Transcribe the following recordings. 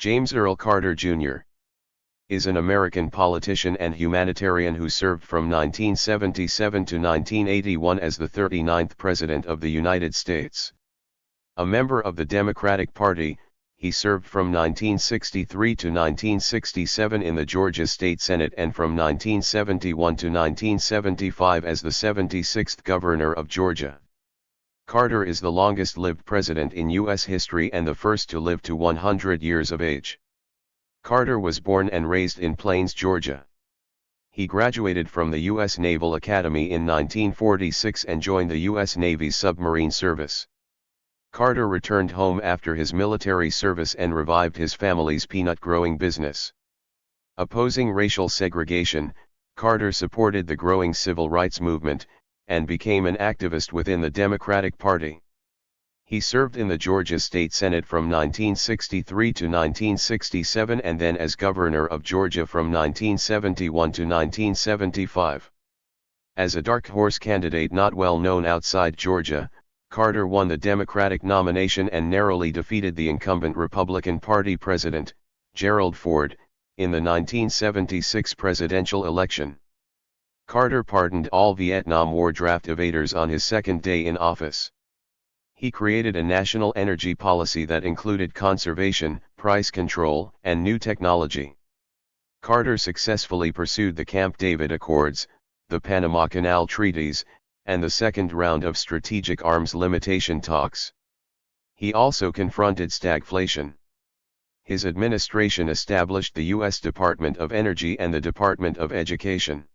James Earl Carter, Jr. is an American politician and humanitarian who served from 1977 to 1981 as the 39th President of the United States. A member of the Democratic Party, he served from 1963 to 1967 in the Georgia State Senate and from 1971 to 1975 as the 76th Governor of Georgia. Carter is the longest-lived president in U.S. history and the first to live to 100 years of age. Carter was born and raised in Plains, Georgia. He graduated from the U.S. Naval Academy in 1946 and joined the U.S. Navy's submarine service. Carter returned home after his military service and revived his family's peanut-growing business. Opposing racial segregation, Carter supported the growing civil rights movement, and became an activist within the Democratic Party. He served in the Georgia State Senate from 1963 to 1967 and then as governor of Georgia from 1971 to 1975. As a dark horse candidate not well known outside Georgia, Carter won the Democratic nomination and narrowly defeated the incumbent Republican Party president, Gerald Ford, in the 1976 presidential election. Carter pardoned all Vietnam War draft evaders on his second day in office. He created a national energy policy that included conservation, price control, and new technology. Carter successfully pursued the Camp David Accords, the Panama Canal Treaties, and the second round of strategic arms limitation talks. He also confronted stagflation. His administration established the U.S. Department of Energy and the Department of Education.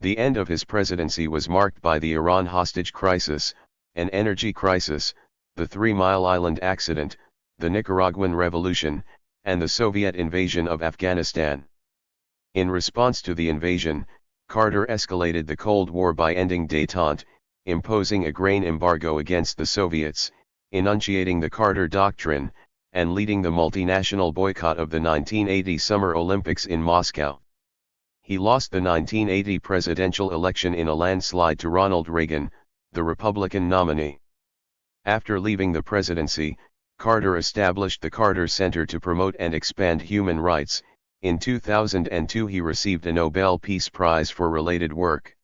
The end of his presidency was marked by the Iran hostage crisis, an energy crisis, the 3 Mile Island accident, the Nicaraguan Revolution, and the Soviet invasion of Afghanistan. In response to the invasion, Carter escalated the Cold War by ending détente, imposing a grain embargo against the Soviets, enunciating the Carter Doctrine, and leading the multinational boycott of the 1980 Summer Olympics in Moscow. He lost the 1980 presidential election in a landslide to Ronald Reagan, the Republican nominee. After leaving the presidency, Carter established the Carter Center to promote and expand human rights. In 2002 he received a Nobel Peace Prize for related work.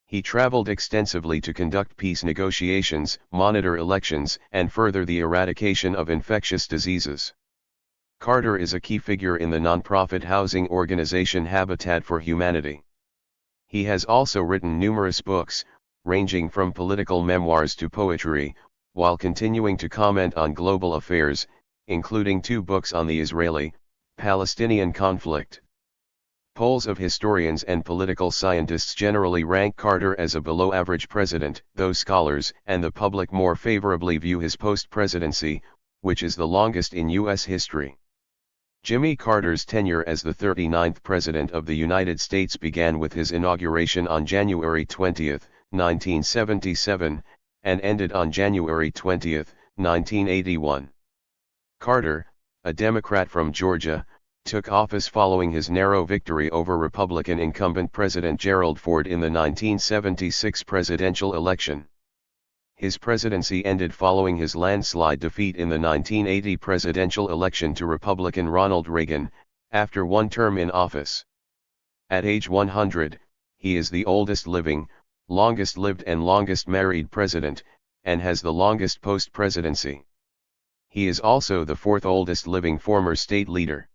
He traveled extensively to conduct peace negotiations, monitor elections, and further the eradication of infectious diseases. Carter is a key figure in the nonprofit housing organization Habitat for Humanity. He has also written numerous books, ranging from political memoirs to poetry, while continuing to comment on global affairs, including 2 books on the Israeli-Palestinian conflict. Polls of historians and political scientists generally rank Carter as a below-average president, though scholars and the public more favorably view his post-presidency, which is the longest in U.S. history. Jimmy Carter's tenure as the 39th President of the United States began with his inauguration on January 20, 1977, and ended on January 20, 1981. Carter, a Democrat from Georgia, took office following his narrow victory over Republican incumbent President Gerald Ford in the 1976 presidential election. His presidency ended following his landslide defeat in the 1980 presidential election to Republican Ronald Reagan, after one term in office. At age 100, he is the oldest living, longest lived and longest married president, and has the longest post-presidency. He is also the 4th oldest living former state leader.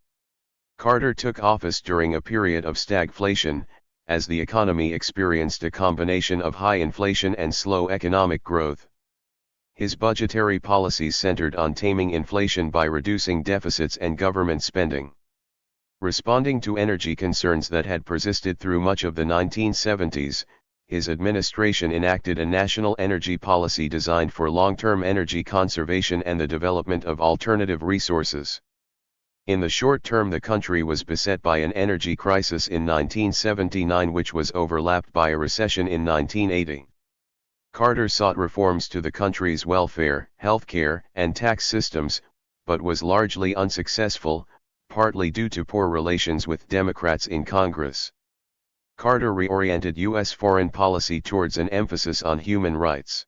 Carter took office during a period of stagflation, as the economy experienced a combination of high inflation and slow economic growth. His budgetary policies centered on taming inflation by reducing deficits and government spending. Responding to energy concerns that had persisted through much of the 1970s, his administration enacted a national energy policy designed for long-term energy conservation and the development of alternative resources. In the short term, the country was beset by an energy crisis in 1979 which was overlapped by a recession in 1980. Carter sought reforms to the country's welfare, healthcare, and tax systems, but was largely unsuccessful, partly due to poor relations with Democrats in Congress. Carter reoriented U.S. foreign policy towards an emphasis on human rights.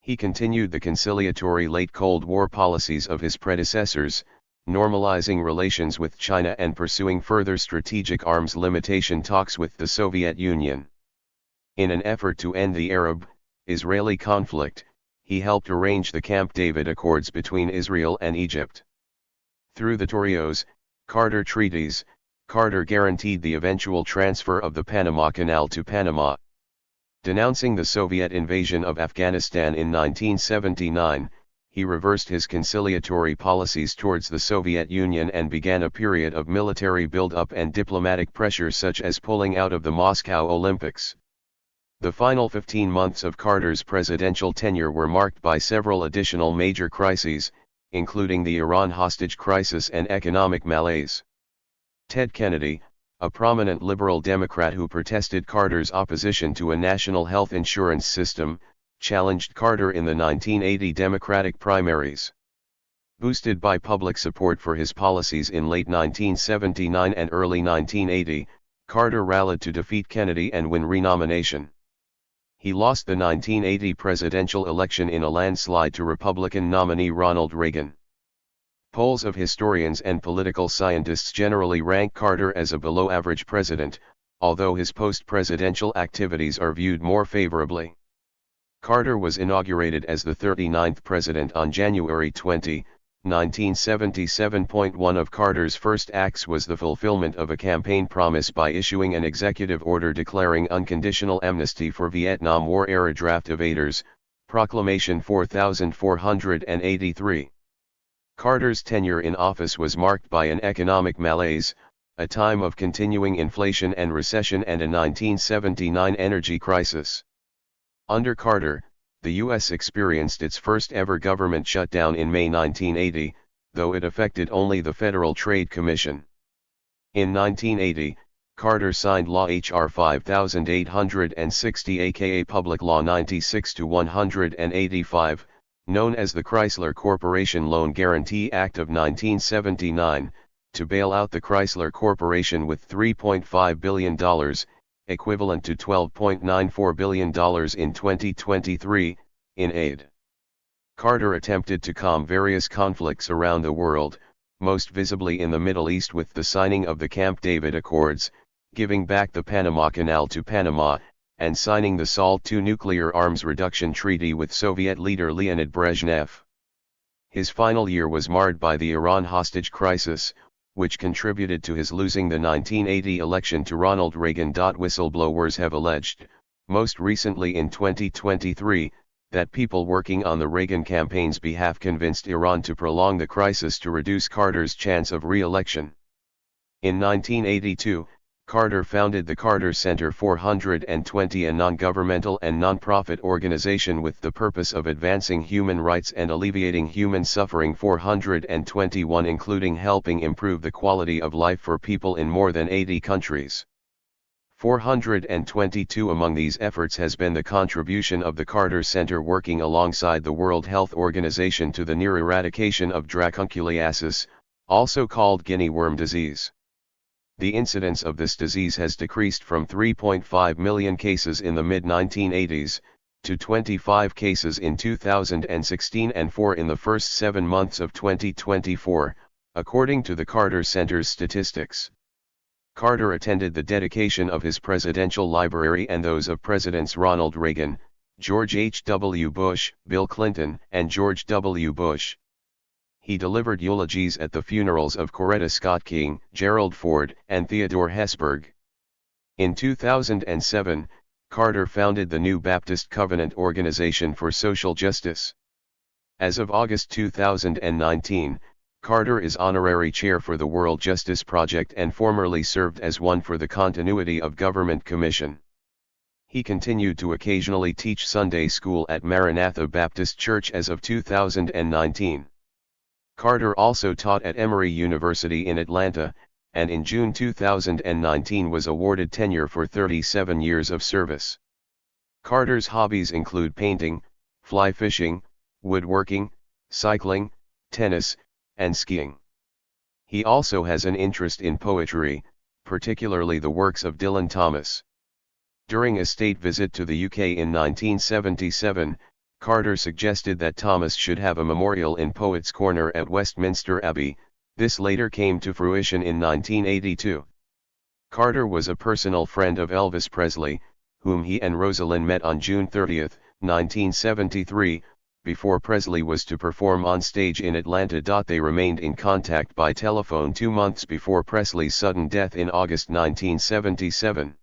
He continued the conciliatory late Cold War policies of his predecessors, normalizing relations with China and pursuing further strategic arms limitation talks with the Soviet Union. In an effort to end the Arab-Israeli conflict, he helped arrange the Camp David Accords between Israel and Egypt. Through the Torrijos, Carter Treaties, Carter guaranteed the eventual transfer of the Panama Canal to Panama. Denouncing the Soviet invasion of Afghanistan in 1979, he reversed his conciliatory policies towards the Soviet Union and began a period of military build-up and diplomatic pressure such as pulling out of the Moscow Olympics. The final 15 months of Carter's presidential tenure were marked by several additional major crises, including the Iran hostage crisis and economic malaise. Ted Kennedy, a prominent liberal Democrat who protested Carter's opposition to a national health insurance system, challenged Carter in the 1980 Democratic primaries. Boosted by public support for his policies in late 1979 and early 1980, Carter rallied to defeat Kennedy and win renomination. He lost the 1980 presidential election in a landslide to Republican nominee Ronald Reagan. Polls of historians and political scientists generally rank Carter as a below-average president, although his post-presidential activities are viewed more favorably. Carter was inaugurated as the 39th president on January 20, 1977. One of Carter's first acts was the fulfillment of a campaign promise by issuing an executive order declaring unconditional amnesty for Vietnam War-era draft evaders, Proclamation 4483. Carter's tenure in office was marked by an economic malaise, a time of continuing inflation and recession, and a 1979 energy crisis. Under Carter, the U.S. experienced its first ever government shutdown in May 1980, though it affected only the Federal Trade Commission. In 1980, Carter signed Law H.R. 5860 aka Public Law 96-185, known as the Chrysler Corporation Loan Guarantee Act of 1979, to bail out the Chrysler Corporation with $3.5 billion, equivalent to $12.94 billion in 2023, in aid. Carter attempted to calm various conflicts around the world, most visibly in the Middle East with the signing of the Camp David Accords, giving back the Panama Canal to Panama, and signing the SALT II nuclear arms reduction treaty with Soviet leader Leonid Brezhnev. His final year was marred by the Iran hostage crisis, which contributed to his losing the 1980 election to Ronald Reagan. Whistleblowers have alleged, most recently in 2023, that people working on the Reagan campaign's behalf convinced Iran to prolong the crisis to reduce Carter's chance of re-election. In 1982, Carter founded the Carter Center 420, a non-governmental and non-profit organization with the purpose of advancing human rights and alleviating human suffering. 421, including helping improve the quality of life for people in more than 80 countries. 422 among these efforts has been the contribution of the Carter Center working alongside the World Health Organization to the near eradication of dracunculiasis, also called guinea worm disease. The incidence of this disease has decreased from 3.5 million cases in the mid-1980s, to 25 cases in 2016 and 4 in the first 7 months of 2024, according to the Carter Center's statistics. Carter attended the dedication of his presidential library and those of Presidents Ronald Reagan, George H. W. Bush, Bill Clinton, and George W. Bush. He delivered eulogies at the funerals of Coretta Scott King, Gerald Ford, and Theodore Hesburgh. In 2007, Carter founded the New Baptist Covenant Organization for Social Justice. As of August 2019, Carter is honorary chair for the World Justice Project and formerly served as one for the Continuity of Government Commission. He continued to occasionally teach Sunday school at Maranatha Baptist Church as of 2019. Carter also taught at Emory University in Atlanta, and in June 2019 was awarded tenure for 37 years of service. Carter's hobbies include painting, fly fishing, woodworking, cycling, tennis, and skiing. He also has an interest in poetry, particularly the works of Dylan Thomas. During a state visit to the UK in 1977, Carter suggested that Thomas should have a memorial in Poets' Corner at Westminster Abbey, This later came to fruition in 1982. Carter was a personal friend of Elvis Presley, whom he and Rosalind met on June 30, 1973, before Presley was to perform on stage in Atlanta. They remained in contact by telephone 2 months before Presley's sudden death in August 1977.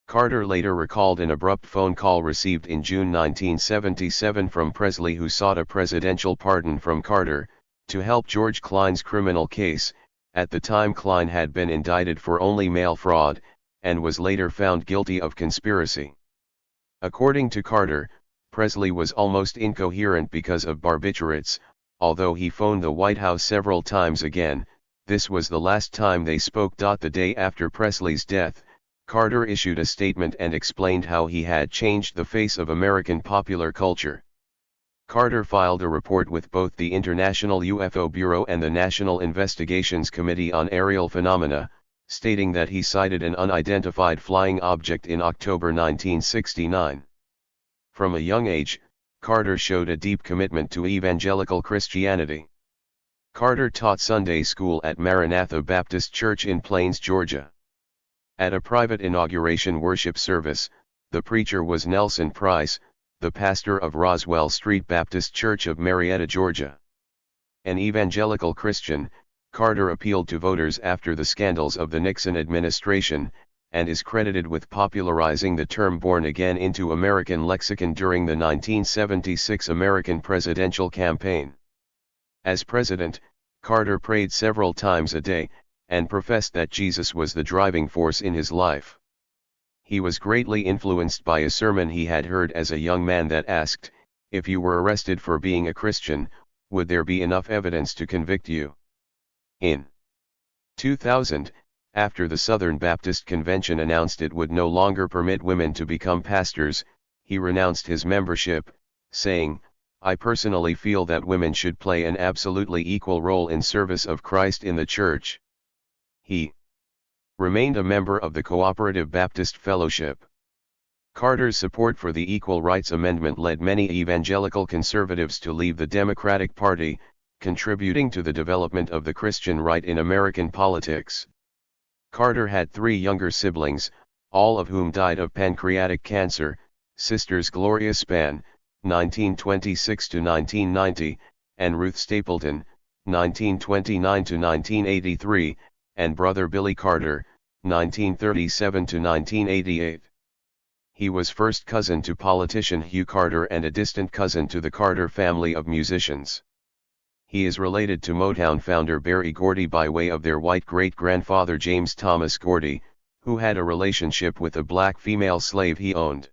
Carter later recalled an abrupt phone call received in June 1977 from Presley, who sought a presidential pardon from Carter, to help George Klein's criminal case. At the time, Klein had been indicted for only mail fraud, and was later found guilty of conspiracy. According to Carter, Presley was almost incoherent because of barbiturates. Although he phoned the White House several times again, this was the last time they spoke. The day after Presley's death, Carter issued a statement and explained how he had changed the face of American popular culture. Carter filed a report with both the International UFO Bureau and the National Investigations Committee on Aerial Phenomena, stating that he sighted an unidentified flying object in October 1969. From a young age, Carter showed a deep commitment to evangelical Christianity. Carter taught Sunday school at Maranatha Baptist Church in Plains, Georgia. At a private inauguration worship service, the preacher was Nelson Price, the pastor of Roswell Street Baptist Church of Marietta, Georgia. An evangelical Christian, Carter appealed to voters after the scandals of the Nixon administration, and is credited with popularizing the term born again into American lexicon during the 1976 American presidential campaign. As president, Carter prayed several times a day, and professed that Jesus was the driving force in his life. He was greatly influenced by a sermon he had heard as a young man that asked, "If you were arrested for being a Christian, would there be enough evidence to convict you?" In 2000, after the Southern Baptist Convention announced it would no longer permit women to become pastors, he renounced his membership, saying, "I personally feel that women should play an absolutely equal role in service of Christ in the church." He remained a member of the Cooperative Baptist Fellowship. Carter's support for the Equal Rights Amendment led many evangelical conservatives to leave the Democratic Party, contributing to the development of the Christian right in American politics. Carter had 3 younger siblings, all of whom died of pancreatic cancer: sisters Gloria Spann, 1926 to 1990, and Ruth Stapleton, 1929 to 1983, and brother Billy Carter, 1937 to 1988. He was first cousin to politician Hugh Carter and a distant cousin to the Carter family of musicians. He is related to Motown founder Berry Gordy by way of their white great-grandfather James Thomas Gordy, who had a relationship with a black female slave he owned.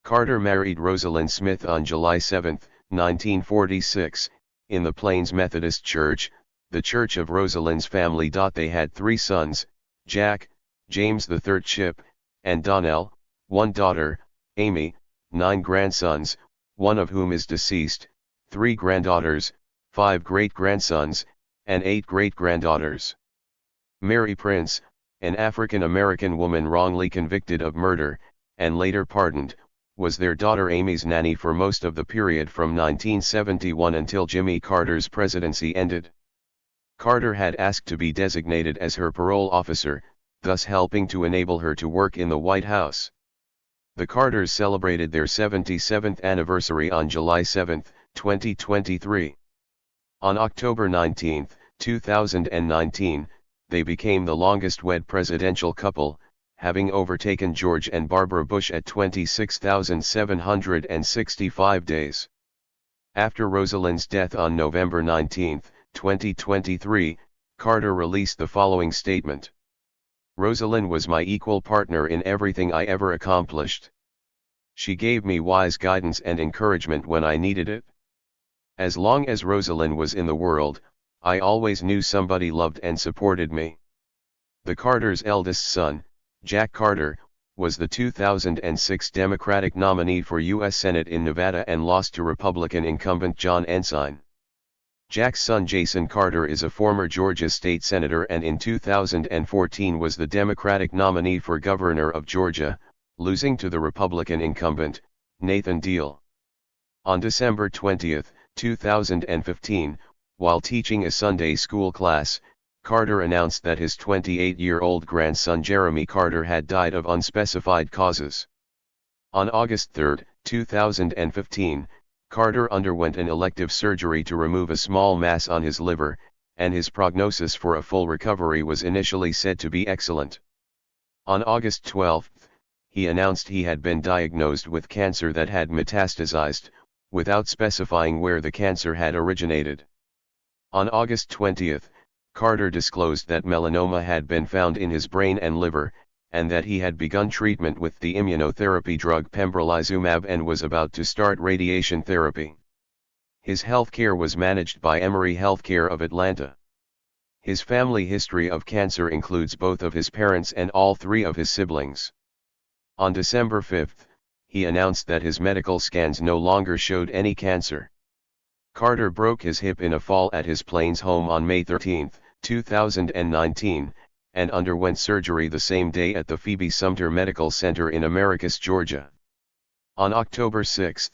Carter married Rosalind Smith on July 7, 1946, in the Plains Methodist Church, the Church of Rosalind's family. They had 3 sons, Jack, James III Chip, and Donnell, 1 daughter, Amy, 9 grandsons, 1 of whom is deceased, 3 granddaughters, 5 great-grandsons, and 8 great-granddaughters. Mary Prince, an African-American woman wrongly convicted of murder, and later pardoned, was their daughter Amy's nanny for most of the period from 1971 until Jimmy Carter's presidency ended. Carter had asked to be designated as her parole officer, thus helping to enable her to work in the White House. The Carters celebrated their 77th anniversary on July 7, 2023. On October 19, 2019, they became the longest-wed presidential couple, having overtaken George and Barbara Bush at 26,765 days. After Rosalind's death on November 19, 2023, Carter released the following statement: "Rosalind was my equal partner in everything I ever accomplished. She gave me wise guidance and encouragement when I needed it. As long as Rosalind was in the world, I always knew somebody loved and supported me." The Carters' eldest son, Jack Carter, was the 2006 Democratic nominee for U.S. Senate in Nevada and lost to Republican incumbent John Ensign. Jack's son Jason Carter is a former Georgia state senator and in 2014 was the Democratic nominee for governor of Georgia, losing to the Republican incumbent, Nathan Deal. On December 20, 2015, While teaching a Sunday school class, Carter announced that his 28-year-old grandson Jeremy Carter had died of unspecified causes. On August 3, 2015, Carter underwent an elective surgery to remove a small mass on his liver, and his prognosis for a full recovery was initially said to be excellent. On August 12, he announced he had been diagnosed with cancer that had metastasized, without specifying where the cancer had originated. On August 20, Carter disclosed that melanoma had been found in his brain and liver, and that he had begun treatment with the immunotherapy drug pembrolizumab and was about to start radiation therapy. His health care was managed by Emory Healthcare of Atlanta. His family history of cancer includes both of his parents and all three of his siblings. On December 5, he announced that his medical scans no longer showed any cancer. Carter broke his hip in a fall at his Plains home on May 13, 2019, and underwent surgery the same day at the Phoebe Sumter Medical Center in Americus, Georgia. On October 6,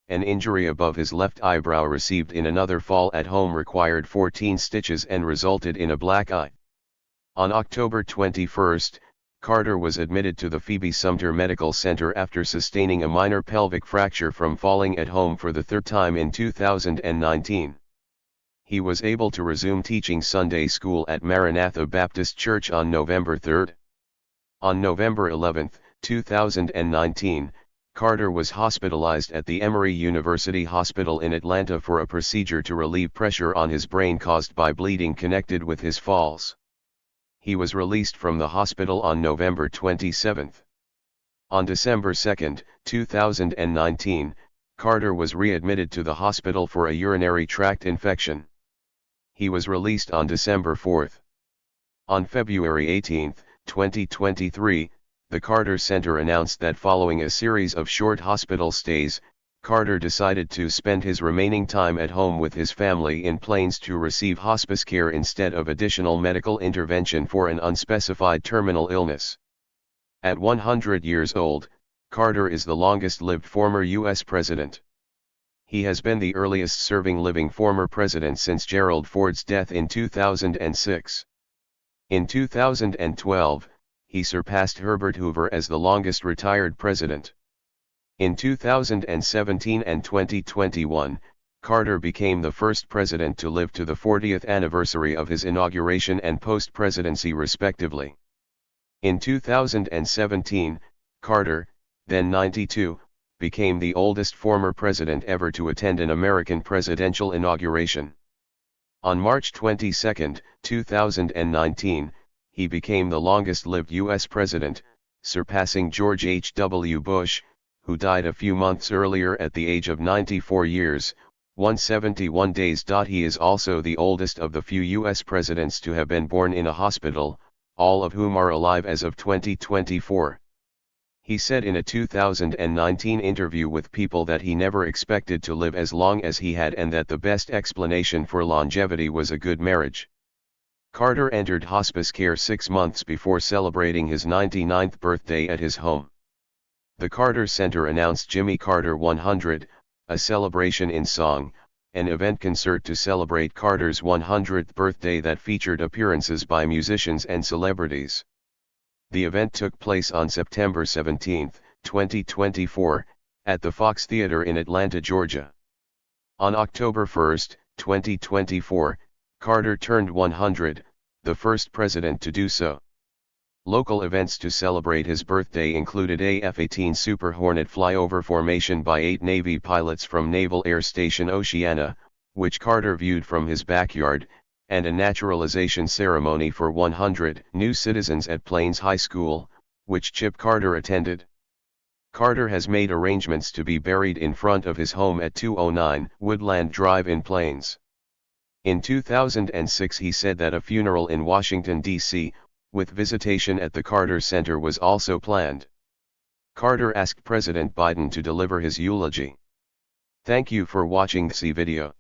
an injury above his left eyebrow received in another fall at home required 14 stitches and resulted in a black eye. On October 21, Carter was admitted to the Phoebe Sumter Medical Center after sustaining a minor pelvic fracture from falling at home for the third time in 2019. He was able to resume teaching Sunday school at Maranatha Baptist Church on November 3. On November 11, 2019, Carter was hospitalized at the Emory University Hospital in Atlanta for a procedure to relieve pressure on his brain caused by bleeding connected with his falls. He was released from the hospital on November 27. On December 2, 2019, Carter was readmitted to the hospital for a urinary tract infection. He was released on December 4. On February 18, 2023, the Carter Center announced that following a series of short hospital stays, Carter decided to spend his remaining time at home with his family in Plains to receive hospice care instead of additional medical intervention for an unspecified terminal illness. At 100 years old, Carter is the longest-lived former U.S. president. He has been the earliest serving living former president since Gerald Ford's death in 2006. In 2012, he surpassed Herbert Hoover as the longest retired president. In 2017 and 2021, Carter became the first president to live to the 40th anniversary of his inauguration and post-presidency respectively. In 2017, Carter, then 92, became the oldest former president ever to attend an American presidential inauguration. On March 22, 2019, he became the longest-lived U.S. president, surpassing George H.W. Bush, who died a few months earlier at the age of 94 years, 171 days. He is also the oldest of the few U.S. presidents to have been born in a hospital, all of whom are alive as of 2024. He said in a 2019 interview with People that he never expected to live as long as he had and that the best explanation for longevity was a good marriage. Carter entered hospice care 6 months before celebrating his 99th birthday at his home. The Carter Center announced Jimmy Carter 100, a celebration in song, an event concert to celebrate Carter's 100th birthday that featured appearances by musicians and celebrities. The event took place on September 17, 2024, at the Fox Theater in Atlanta, Georgia. On October 1, 2024, Carter turned 100, the first president to do so. Local events to celebrate his birthday included a F-18 Super Hornet flyover formation by 8 Navy pilots from Naval Air Station Oceana, which Carter viewed from his backyard, and a naturalization ceremony for 100 new citizens at Plains High School, which Chip Carter attended. Carter has made arrangements to be buried in front of his home at 209 Woodland Drive in Plains. In 2006 he said that a funeral in Washington, D.C., with visitation at the Carter Center was also planned. Carter asked President Biden to deliver his eulogy. Thank you for watching this video.